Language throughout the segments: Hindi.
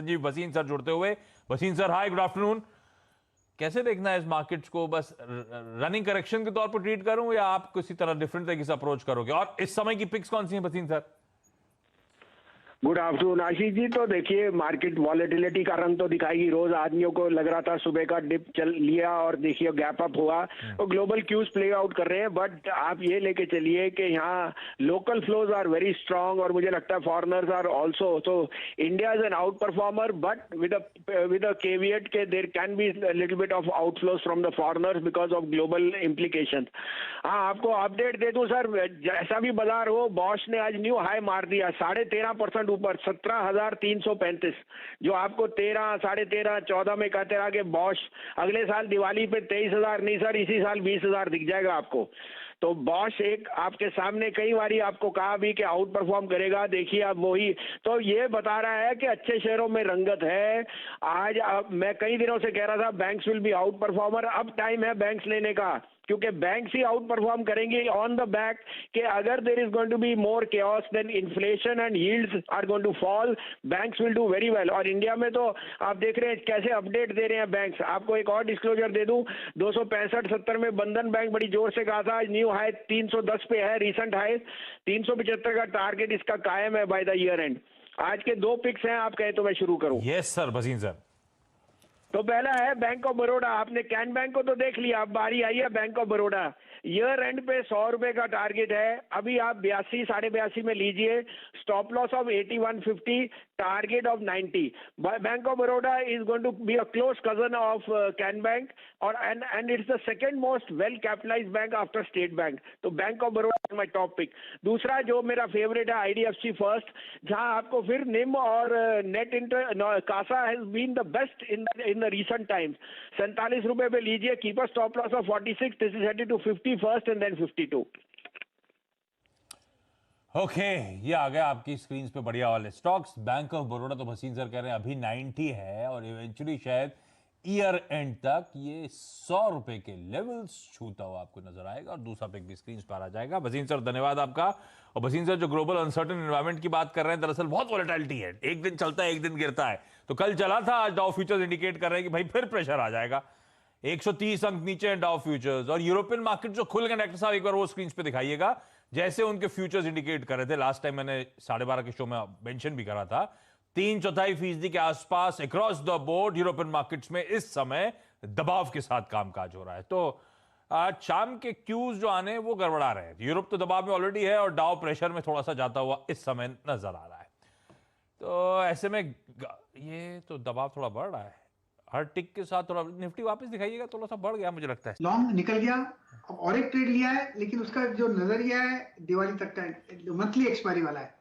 संजीव भसीन सर जुड़ते हुए। Bhasin sir hi, good afternoon. कैसे देखना है इस मार्केट्स को? बस रनिंग करेक्शन के तौर पर ट्रीट करूं या आप किसी तरह डिफरेंट तरीके से अप्रोच करोगे? और इस समय की पिक्स कौन सी हैं Bhasin sir? Good afternoon Ashish ji. तो देखिए, मार्केट वॉलेटिलिटी का रंग तो दिखाएगी। रोज आदमियों को लग रहा था सुबह का डिप चल लिया और देखिए गैप अप हुआ, तो ग्लोबल क्यूज प्ले आउट कर रहे हैं। बट आप ये लेके चलिए कि यहाँ local flows are very strong और मुझे लगता है फॉरेनर्स आर आल्सो। तो India is an outperformer, but with a caveat के there can be little bit of outflows from the foreigners because of global implication. हाँ, आपको अपडेट दे दूं सर, जैसा भी बाजार हो, बॉश ने आज न्यू हाई मार दिया 13.5% ऊपर 17,335। जो आपको 13, 13.5, 14 में कहते रहा कि बॉश अगले साल दिवाली पे 23,000 नहीं सर, इसी साल 20,000 दिख जाएगा आपको। तो बॉश एक आपके सामने कई बारी आपको कहा भी कि आउट परफॉर्म करेगा, देखिए अब वही। तो ये बता रहा है कि अच्छे शेयरों में रंगत है। आज मैं कई दिनों से कह रहा था banks will be outperformer, अब टाइम है बैंक्स लेने का, क्योंकि बैंक्स ही आउट परफॉर्म करेंगे ऑन द बैक कि अगर there is going to be more chaos then inflation and yields are going to fall, banks will do very well. और इंडिया में तो आप देख रहे हैं कैसे अपडेट दे रहे हैं बैंक्स। आपको एक और डिस्क्लोजर दे दूं, 265-70 में बंधन बैंक बड़ी जोर से कहा था, न्यू हाई 310 पे है, रीसेंट हाई 375 का टारगेट इसका कायम है बाय द ईयर एंड। आज के दो पिक्स हैं, आप कहें तो मैं शुरू करूं? Yes sir Bhasin sir. तो पहला है बैंक ऑफ बड़ौदा। आपने कैन बैंक को तो देख लिया, अब बारी आई है bank of Baroda. Year and पे 100 रुपए का टारगेट है, अभी आप 82, 82.5 में लीजिए। Stop loss of 81.50, target of 90। Bank of Baroda is going to be a close cousin of can bank और and it's the second most well capitalized bank after state bank. तो bank of Baroda my top pick. दूसरा जो मेरा फेवरेट है आईडीएफसी फर्स्ट, जहां आपको फिर निम और net inter CASA has been the best in the recent times. 47 रुपए पे लीजिए, keep a stop loss of 46, this is headed to 50 first and then 52। Okay, ये आ गया आपकी स्क्रीन पे बढ़िया वाले स्टॉक्स। बैंक ऑफ बड़ौदा तो भसीन सर कह रहे हैं अभी 90 है और इवेंचुअली शायद ईयर एंड तक ये 100 रुपए के लेवल्स छूता हुआ आपको नजर आएगा और दूसरा पिक भी स्क्रीन पर आ जाएगा। भसीन सर धन्यवाद आपका। और भसीन सर जो ग्लोबल अनसर्टेन एनवायरनमेंट की बात कर रहे हैं, दरअसल बहुत वॉलेटिलिटी है, एक दिन चलता है एक दिन गिरता है। तो कल चला था, आज डाउ फ्यूचर्स इंडिकेट कर रहे हैं कि भाई फिर प्रेशर आ जाएगा। 130 अंक नीचे है डाउ फ्यूचर्स। और यूरोपियन मार्केट जो खुल गए, डॉक्टर साहब एक बार वो स्क्रीन पे दिखाइएगा, जैसे उनके फ्यूचर्स इंडिकेट कर रहे थे। लास्ट टाइम मैंने 12:30 के शो में मेंशन भी करा था, 3/4% के आसपास across the board European markets में इस समय दबाव के साथ कामकाज हो रहा है। तो आज शाम के क्यूज जो आने वो गड़बड़ा रहे हैं। यूरोप तो दबाव में ऑलरेडी है और डाउ प्रेशर में थोड़ा सा जाता हुआ इस समय नजर आ रहा है। तो ऐसे में ये तो दबाव थोड़ा बढ़ रहा है, हर टिक के साथ थोड़ा। निफ्टी वापस दिखाइएगा, थोड़ा सा बढ़ गया मुझे लगता है। लॉन्ग निकल गया, अब और एक ट्रेड लिया है, लेकिन उसका जो नजरिया है दिवाली तक का, मंथली एक्सपायरी वाला है,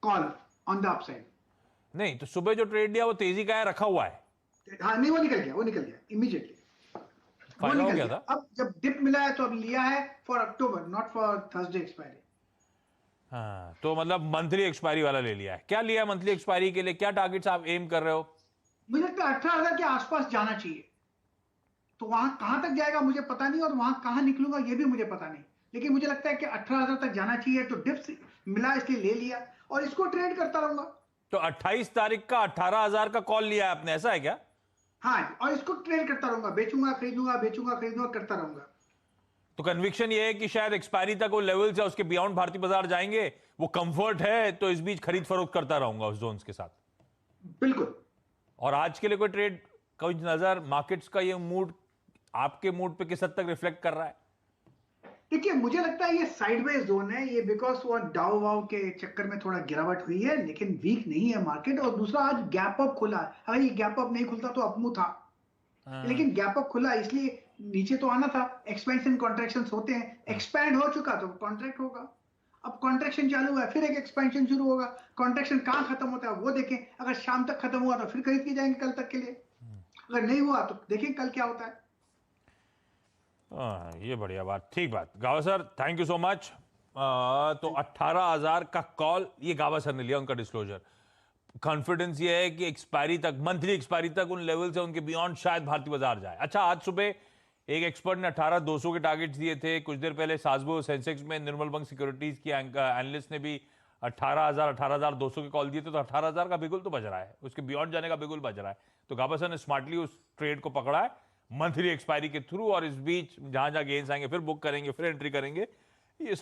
कॉल ऑन द अपसाइड। नहीं तो सुबह जो ट्रेड लिया वो तेजी का है, रखा हुआ है। हाँ नहीं, वो निकल गया इमीडिएटली, वो फायदा हो निकल गया गया। था। अब जब डिप मिला है तो अब लिया है for October, not for Thursday expiry. हाँ, तो मतलब मंथली एक्सपायरी वाला ले लिया है। क्या लिया है मंथली एक्सपायरी के लिए? क्या टारगेट्स आप एम कर रहे हो? मुझे लगता है 18,000 के आसपास जाना चाहिए। तो वहां कहां तक जाएगा मुझे पता नहीं, और वहां कहां निकलूंगा ये भी मुझे पता नहीं, लेकिन मुझे लगता है कि 18,000 तक जाना चाहिए। तो डिप्स मिला इसलिए ले लिया और इसको ट्रेड करता रहूंगा। तो 28 तारीख का 18,000 का कॉल लिया है आपने, ऐसा है क्या? हाँ, और इसको ट्रेड करता रहूंगा, बेचूंगा खरीदूंगा करता रहूंगा। तो कन्विक्शन ये है कि शायद एक्सपायरी तक वो लेवल्स है, उसके बियॉन्ड भारतीय बाजार जाएंगे, वो कंफर्ट है, तो इस बीच खरीद फरोख्त करता रहूंगा उस जोन्स के साथ। बिल्कुल। और आज के लिए कोई ट्रेड, कोई नजर मार्केट्स का ये मूड आपके मूड पे किस हद तक रिफ्लेक्ट कर रहा है? देखिए, मुझे लगता है ये साइडवेज जोन है, ये बिकॉज वो डाउ वाउ के चक्कर में थोड़ा गिरावट हुई है, लेकिन वीक नहीं है मार्केट। और दूसरा, आज गैप अप खुला। अगर ये गैप अप नहीं खुलता तो अपमूव था, लेकिन गैप अप खुला इसलिए नीचे तो आना था। एक्सपेंशन कॉन्ट्रैक्शन होते हैं, एक्सपैंड हो चुका तो कॉन्ट्रैक्ट होगा। अब कॉन्ट्रैक्शन चालू है, फिर एक एक्सपेंशन शुरू होगा। कॉन्ट्रैक्शन कहां खत्म होता है वो देखें। अगर शाम तक खत्म हुआ तो फिर खरीद के जाएंगे कल तक के लिए, अगर नहीं हुआ तो देखें कल क्या होता है। ये बढ़िया बात, ठीक बात। गावा sir thank you so much. तो 18,000 का कॉल ये गावा सर ने लिया, उनका डिस्क्लोजर। कॉन्फिडेंस ये है कि एक्सपायरी तक, मंथली एक्सपायरी तक उन लेवल से उनके बियॉन्ड शायद भारतीय बाजार जाए। अच्छा, आज सुबह एक एक्सपर्ट ने 18,200 के टारगेट्स दिए थे। कुछ देर पहले सासबो सेंसेक्स में निर्मल बंग सिक्योरिटीज की एनालिस्ट ने भी 18,000 18,200 के कॉल दिए थे, तो 18,000 का बिगुल तो बज रहा है, उसके बियॉन्ड जाने का बिगुल बज रहा है। तो गाबासन ने स्मार्टली उस ट्रेड को पकड़ा है मंथली एक्सपायरी के थ्रू, और इस बीच जहां जहां गेंस आएंगे फिर बुक करेंगे, फिर एंट्री करेंगे। ये